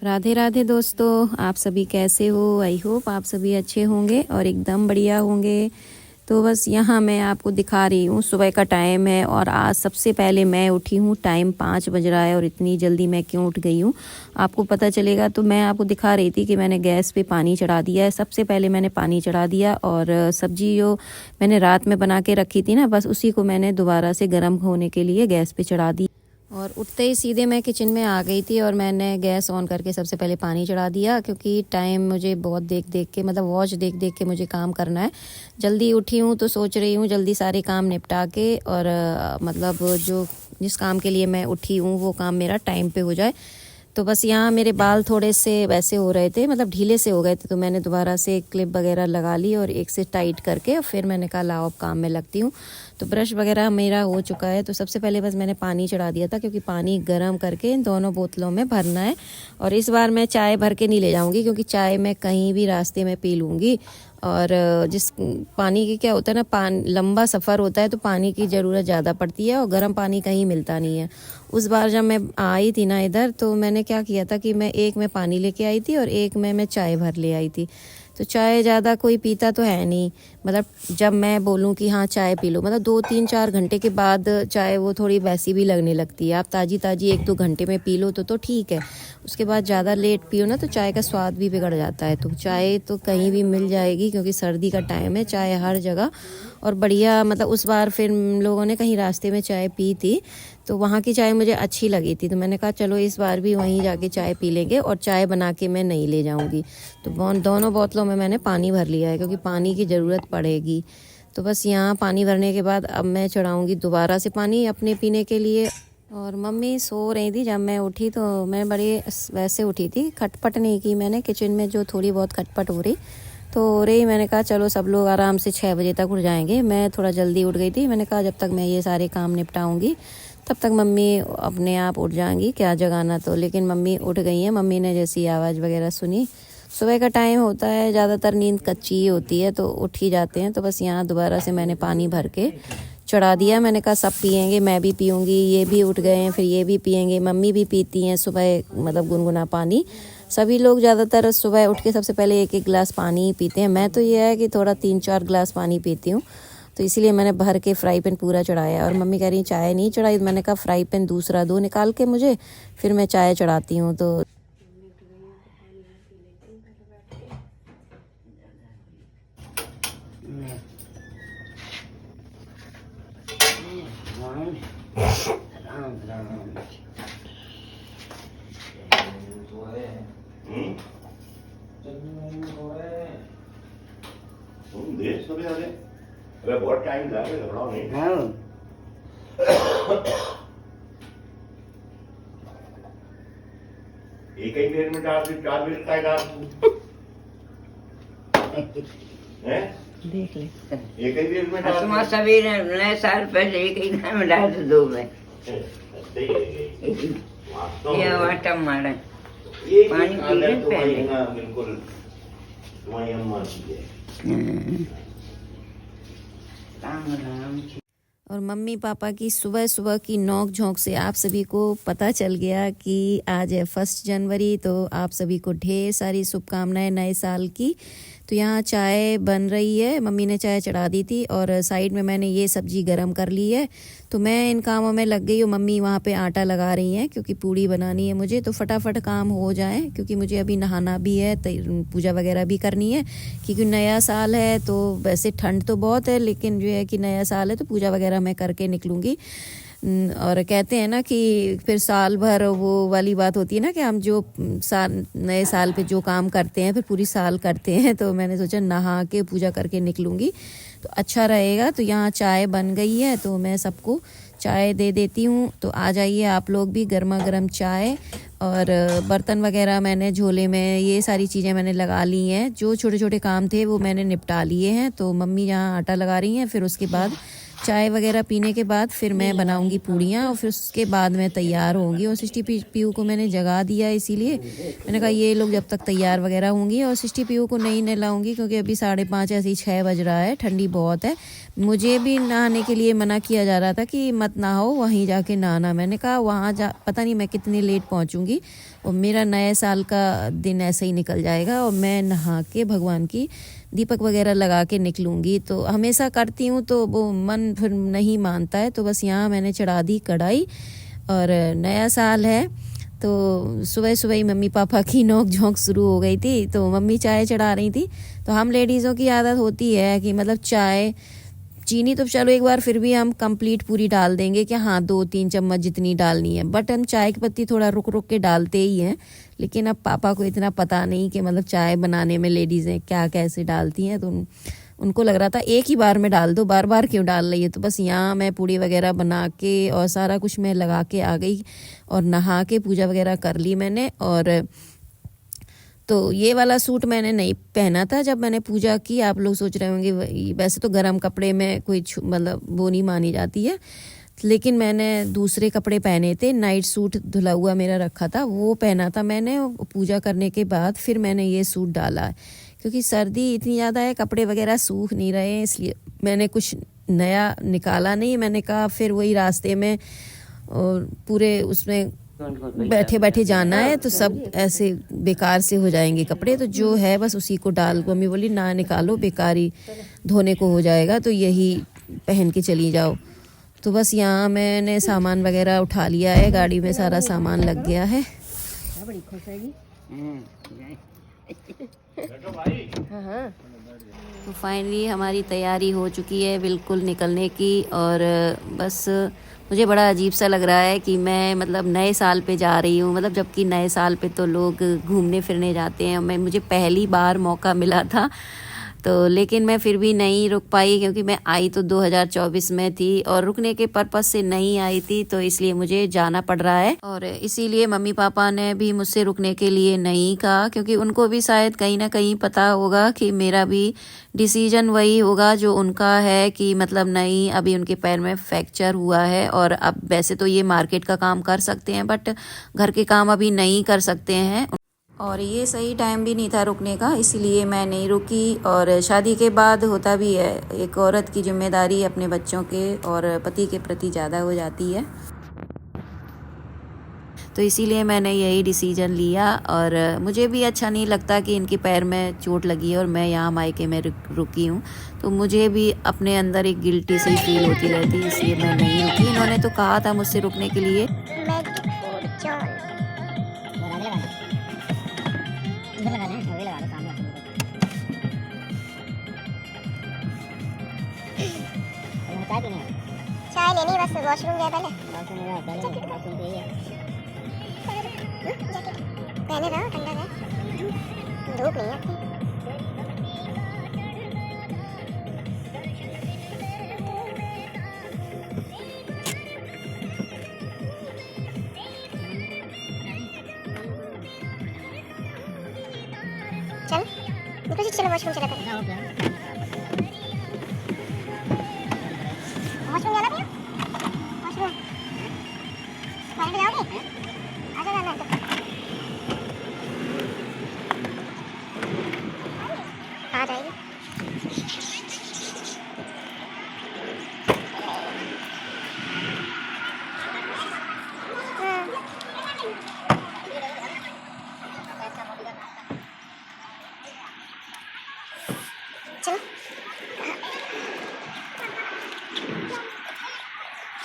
राधे राधे दोस्तों, आप सभी कैसे हो। आई होप आप सभी अच्छे होंगे और एकदम बढ़िया होंगे। तो बस यहाँ मैं आपको दिखा रही हूँ, सुबह का टाइम है और आज सबसे पहले मैं उठी हूँ। टाइम 5 बज रहा है और इतनी जल्दी मैं क्यों उठ गई हूँ आपको पता चलेगा। तो मैं आपको दिखा रही थी कि मैंने गैस पे पानी चढ़ा दिया है। सबसे पहले मैंने पानी चढ़ा दिया और सब्जी जो मैंने रात में बना के रखी थी ना, बस उसी को मैंने दोबारा से गर्म होने के लिए गैस पे चढ़ा दी। और उठते ही सीधे मैं किचन में आ गई थी और मैंने गैस ऑन करके सबसे पहले पानी चढ़ा दिया, क्योंकि टाइम मुझे बहुत देख देख के, मतलब वॉच देख देख के मुझे काम करना है। जल्दी उठी हूँ तो सोच रही हूँ जल्दी सारे काम निपटा के और मतलब जो जिस काम के लिए मैं उठी हूँ वो काम मेरा टाइम पे हो जाए। तो बस यहाँ मेरे बाल थोड़े से वैसे हो रहे थे, मतलब ढीले से हो गए थे, तो मैंने दोबारा से क्लिप वगैरह लगा ली और एक से टाइट करके और फिर मैंने कहा लाओ अब काम में लगती हूँ। तो ब्रश वगैरह मेरा हो चुका है। तो सबसे पहले बस मैंने पानी चढ़ा दिया था, क्योंकि पानी गर्म करके इन दोनों बोतलों में भरना है। और इस बार मैं चाय भर के नहीं ले जाऊँगी, क्योंकि चाय मैं कहीं भी रास्ते में पी लूँगी। और जिस पानी की क्या होता है ना, लंबा सफ़र होता है तो पानी की ज़रूरत ज़्यादा पड़ती है और गर्म पानी कहीं मिलता नहीं है। उस बार जब मैं आई थी ना इधर, तो मैंने क्या किया था कि मैं एक में पानी लेके आई थी और एक में मैं चाय भर ले आई थी। तो चाय ज़्यादा कोई पीता तो है नहीं, मतलब जब मैं बोलूँ कि हाँ चाय पी लो, मतलब 2-3-4 घंटे के बाद चाय वो थोड़ी वैसी भी लगने लगती है। आप ताज़ी ताज़ी 1-2 घंटे में पी लो तो ठीक है। उसके बाद ज़्यादा लेट पियो ना तो चाय का स्वाद भी बिगड़ जाता है। तो चाय तो कहीं भी मिल जाएगी, क्योंकि सर्दी का टाइम है, चाय हर जगह। और बढ़िया, मतलब उस बार फिर लोगों ने कहीं रास्ते में चाय पी थी तो वहाँ की चाय मुझे अच्छी लगी थी, तो मैंने कहा चलो इस बार भी वहीं जाके चाय पी लेंगे और चाय बना के मैं नहीं ले जाऊँगी। तो दोनों बोतलों में मैंने पानी भर लिया है, क्योंकि पानी की ज़रूरत पड़ेगी। तो बस यहाँ पानी भरने के बाद अब मैं चढ़ाऊँगी दोबारा से पानी अपने पीने के लिए। और मम्मी सो रही थी जब मैं उठी, तो मैं बड़ी वैसे उठी थी, खटपट नहीं की मैंने किचन में, जो थोड़ी बहुत खटपट हो रही तो हो रही। मैंने कहा चलो सब लोग आराम से 6 बजे तक उठ जाएंगे। मैं थोड़ा जल्दी उठ गई थी, मैंने कहा जब तक मैं ये सारे काम निपटाऊंगी तब तक मम्मी अपने आप उठ जाएंगी, क्या जगाना। तो लेकिन मम्मी उठ गई हैं। मम्मी ने जैसी आवाज़ वगैरह सुनी, सुबह का टाइम होता है, ज़्यादातर नींद कच्ची ही होती है तो उठ ही जाते हैं। तो बस यहाँ दोबारा से मैंने पानी भर के चढ़ा दिया। मैंने कहा सब पियेंगे, मैं भी पीऊँगी, ये भी उठ गए हैं, फिर ये भी पियेंगे, मम्मी भी पीती हैं सुबह, मतलब गुनगुना पानी। सभी लोग ज़्यादातर सुबह उठ के सबसे पहले 1-1 गिलास पानी ही पीते हैं। मैं तो ये है कि थोड़ा 3-4 गिलास पानी पीती हूँ, तो इसीलिए मैंने भर के फ्राई पैन पूरा चढ़ाया। और मम्मी कह रही चाय नहीं चढ़ाई, मैंने कहा फ्राई पैन दूसरा दो निकाल के मुझे, फिर मैं चाय चढ़ाती हूँ। तो अरे बहुत टाइम लगा, घबराओ नहीं। एक ही मिनट में 4 मिनट का देख ले, एक ही मिनट में तुम्हारा सवेरे नए साल पहले एक ही घर में डाल दो 2 में ये आटा मारा पानी पी ले पहले। बिल्कुल तुम्हारी अम्मा की है। और मम्मी पापा की सुबह सुबह की नोक झोंक से आप सभी को पता चल गया कि आज है 1 जनवरी। तो आप सभी को ढेर सारी शुभकामनाएं नए साल की। तो यहाँ चाय बन रही है, मम्मी ने चाय चढ़ा दी थी और साइड में मैंने ये सब्जी गरम कर ली है। तो मैं इन कामों में लग गई हूँ, मम्मी वहाँ पे आटा लगा रही हैं, क्योंकि पूड़ी बनानी है मुझे। तो फटाफट काम हो जाए, क्योंकि मुझे अभी नहाना भी है, पूजा वगैरह भी करनी है, क्योंकि नया साल है। तो वैसे ठंड तो बहुत है, लेकिन जो है कि नया साल है तो पूजा वगैरह मैं करके निकलूँगी। और कहते हैं ना कि फिर साल भर वो वाली बात होती है ना, कि हम जो नए साल पे जो काम करते हैं फिर पूरी साल करते हैं। तो मैंने सोचा नहा के पूजा करके निकलूँगी तो अच्छा रहेगा। तो यहाँ चाय बन गई है, तो मैं सबको चाय दे देती हूँ। तो आ जाइए आप लोग भी, गर्मा गर्म चाय। और बर्तन वगैरह मैंने झोले में, ये सारी चीज़ें मैंने लगा ली हैं, जो छोटे छोटे काम थे वो मैंने निपटा लिए हैं। तो मम्मी यहाँ आटा लगा रही हैं, फिर उसके बाद चाय वगैरह पीने के बाद फिर मैं बनाऊंगी पूड़ियाँ और फिर उसके बाद मैं तैयार होंगी। और 60 पीयू को मैंने जगा दिया, इसीलिए मैंने कहा ये लोग जब तक तैयार वगैरह होंगी। और 60 पीयू को नहीं नहलाऊंगी क्योंकि अभी 5:30 ऐसे ही 6 बज रहा है, ठंडी बहुत है। मुझे भी नहाने के लिए मना किया जा रहा था कि मत नहाओ, वहीं जाके नहाना। मैंने कहा वहाँ जा पता नहीं मैं कितनी लेट पहुँचूँगी और मेरा नए साल का दिन ऐसे ही निकल जाएगा और मैं नहा के भगवान की दीपक वगैरह लगा के निकलूँगी। तो हमेशा करती हूँ तो वो मन फिर नहीं मानता है। तो बस यहाँ मैंने चढ़ा दी कढ़ाई और नया साल है तो सुबह सुबह ही मम्मी पापा की नोक झोंक शुरू हो गई थी। तो मम्मी चाय चढ़ा रही थी। तो हम लेडीज़ों की आदत होती है कि मतलब चाय, चीनी तो चलो एक बार फिर भी हम कंप्लीट पूरी डाल देंगे कि हाँ 2-3 चम्मच जितनी डालनी है, बट हम चाय की पत्ती थोड़ा रुक रुक के डालते ही हैं। लेकिन अब पापा को इतना पता नहीं कि मतलब चाय बनाने में लेडीज़ें क्या कैसे डालती हैं। तो उनको लग रहा था एक ही बार में डाल दो, बार बार क्यों डाल रही है। तो बस यहाँ मैं पूड़ी वगैरह बना के और सारा कुछ मैं लगा के आ गई और नहा के पूजा वगैरह कर ली मैंने। और तो ये वाला सूट मैंने नहीं पहना था जब मैंने पूजा की। आप लोग सोच रहे होंगे वैसे तो गर्म कपड़े में कोई मतलब वो नहीं मानी जाती है, लेकिन मैंने दूसरे कपड़े पहने थे। नाइट सूट धुला हुआ मेरा रखा था, वो पहना था मैंने। पूजा करने के बाद फिर मैंने ये सूट डाला क्योंकि सर्दी इतनी ज़्यादा है, कपड़े वगैरह सूख नहीं रहे हैं, इसलिए मैंने कुछ नया निकाला नहीं। मैंने कहा फिर वही रास्ते में और पूरे उसमें बैठे बैठे जाना है तो सब ऐसे बेकार से हो जाएंगे कपड़े। तो जो है बस उसी को डाल, मम्मी बोली ना निकालो, बेकारी धोने को हो जाएगा, तो यही पहन के चली जाओ। तो बस यहाँ मैंने सामान वगैरह उठा लिया है, गाड़ी में सारा सामान लग गया है। बड़ी खुश है जी। तो फाइनली हमारी तैयारी हो चुकी है बिल्कुल निकलने की। और बस मुझे बड़ा अजीब सा लग रहा है कि मैं मतलब नए साल पे जा रही हूँ, मतलब जबकि नए साल पे तो लोग घूमने फिरने जाते हैं। मुझे पहली बार मौका मिला था तो, लेकिन मैं फिर भी नहीं रुक पाई क्योंकि मैं आई तो 2024 में थी और रुकने के पर्पस से नहीं आई थी, तो इसलिए मुझे जाना पड़ रहा है। और इसीलिए मम्मी पापा ने भी मुझसे रुकने के लिए नहीं कहा क्योंकि उनको भी शायद कहीं ना कहीं पता होगा कि मेरा भी डिसीजन वही होगा जो उनका है कि मतलब नहीं, अभी उनके पैर में फ्रैक्चर हुआ है और अब वैसे तो ये मार्केट का काम कर सकते हैं बट घर के काम अभी नहीं कर सकते हैं और ये सही टाइम भी नहीं था रुकने का, इसीलिए मैं नहीं रुकी। और शादी के बाद होता भी है, एक औरत की जिम्मेदारी अपने बच्चों के और पति के प्रति ज़्यादा हो जाती है, तो इसीलिए मैंने यही डिसीजन लिया। और मुझे भी अच्छा नहीं लगता कि इनके पैर में चोट लगी है और मैं यहाँ मायके में रुकी हूँ, तो मुझे भी अपने अंदर एक गिल्टी सी फील होती रहती है, इसलिए मैं नहीं रुकी। इन्होंने तो कहा था मुझसे रुकने के लिए। चाय लेनी बस, वॉशरूम गया पहले। पहले रहो, ठंडा है, धूप नहीं आती। चल निकल, चलो वॉशरूम चला कर। वॉशरूम जाना भैया, वॉशरूम पानी पे जाओगे? आजा जाना है तो आ जाएगी। चलो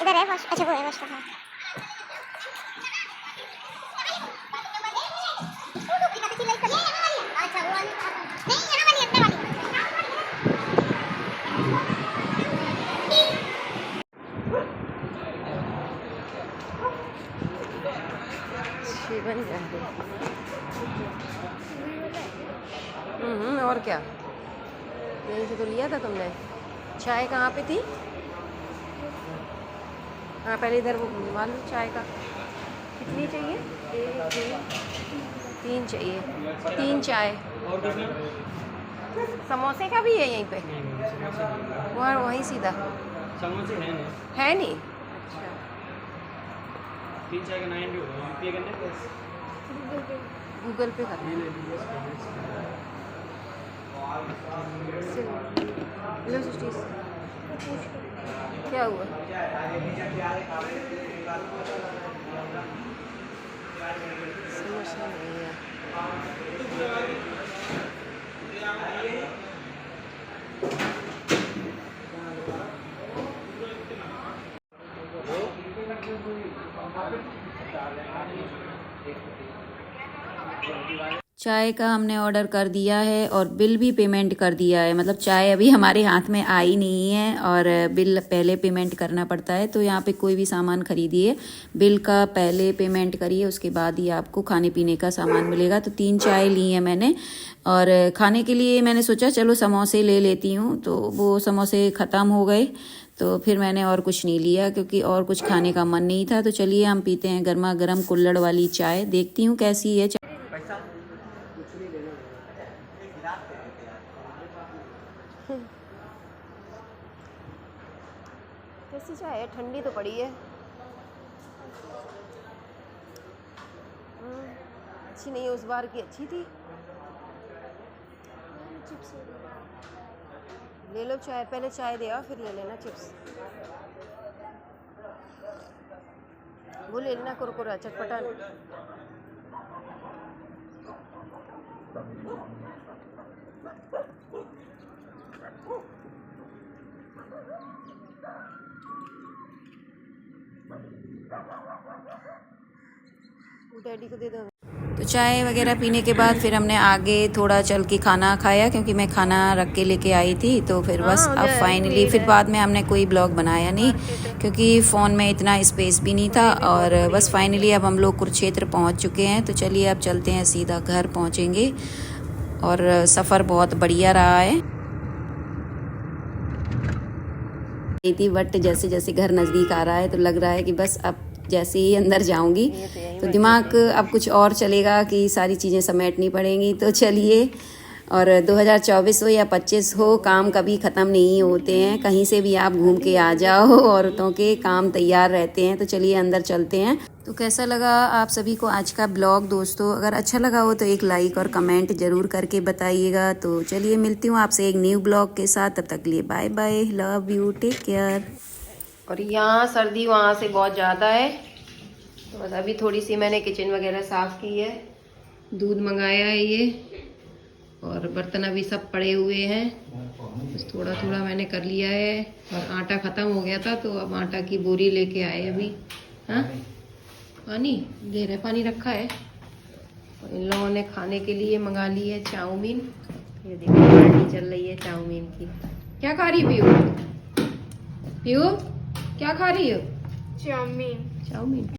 इधर है वॉश, अच्छा वो है वॉश। हाँ और क्या, यहीं से तो लिया था तुमने। चाय कहाँ पे थी? हाँ पहले इधर वो मान लो चाय का कितनी चाहिए? 1 2 3 चाहिए, 3 चाय। समोसे का भी है यहीं पे, वहाँ वहीं सीधा। समोसे हैं नहीं, है नहीं? 3 चाय का 90 होगा, यूपीआई करना है बस। गूगल पे कर लो सिस्टीज। क्या हुआ? समझ नहीं आया। चाय का हमने ऑर्डर कर दिया है और बिल भी पेमेंट कर दिया है। मतलब चाय अभी हमारे हाथ में आई नहीं है और बिल पहले पेमेंट करना पड़ता है। तो यहाँ पे कोई भी सामान खरीदिए, बिल का पहले पेमेंट करिए, उसके बाद ही आपको खाने पीने का सामान मिलेगा। तो 3 चाय ली है मैंने और खाने के लिए मैंने सोचा चलो समोसे ले लेती हूँ, तो वो समोसे ख़त्म हो गए तो फिर मैंने और कुछ नहीं लिया क्योंकि और कुछ खाने का मन नहीं था। तो चलिए हम पीते हैं गर्मा गर्म कुल्हड़ वाली चाय, देखती हूँ कैसी है। कैसी चाय है? ठंडी तो पड़ी है। अच्छी नहीं है, उस बार की अच्छी थी। ले लो चाय, पहले चाय दे आओ फिर ले लेना चिप्स। वो ले लेना कुरकुरा चटपटा। डैडी को दे दो। तो चाय वगैरह पीने के बाद फिर हमने आगे थोड़ा चल के खाना खाया क्योंकि मैं खाना रख के लेके आई थी। तो फिर बस अब फाइनली फिर बाद में हमने कोई ब्लॉग बनाया नहीं क्योंकि फ़ोन में इतना स्पेस भी नहीं था। और बस फाइनली अब हम लोग कुरुक्षेत्र पहुंच चुके हैं। तो चलिए अब चलते हैं, सीधा घर पहुंचेंगे। और सफ़र बहुत बढ़िया रहा है थी, बट जैसे जैसे घर नज़दीक आ रहा है तो लग रहा है कि बस अब जैसे ही अंदर जाऊंगी तो दिमाग अब कुछ और चलेगा कि सारी चीज़ें समेटनी पड़ेंगी। तो चलिए, और 2024 हो या 25 हो, काम कभी ख़त्म नहीं होते हैं। कहीं से भी आप घूम के आ जाओ, औरतों के काम तैयार रहते हैं। तो चलिए अंदर चलते हैं। तो कैसा लगा आप सभी को आज का ब्लॉग दोस्तों? अगर अच्छा लगा हो तो एक लाइक और कमेंट ज़रूर करके बताइएगा। तो चलिए मिलती हूँ आपसे एक न्यू ब्लॉग के साथ, तब तक के लिए bye bye, love you, take care. और यहाँ सर्दी वहाँ से बहुत ज़्यादा है, तो बस अभी थोड़ी सी मैंने किचन वगैरह साफ़ की है, दूध मंगाया है ये, और बर्तन अभी सब पड़े हुए हैं। बस थोड़ा थोड़ा मैंने कर लिया है और आटा ख़त्म हो गया था तो अब आटा की बोरी लेके आए अभी। हाँ, पानी दे रहे, पानी रखा है। और इन लोगों ने खाने के लिए मंगा ली है चाउमीन। ये देखो पार्टी चल रही है चाउमीन की। क्या खा रही पीयू? पीयू क्या खा रही हो? चाउमीन। चाउमीन।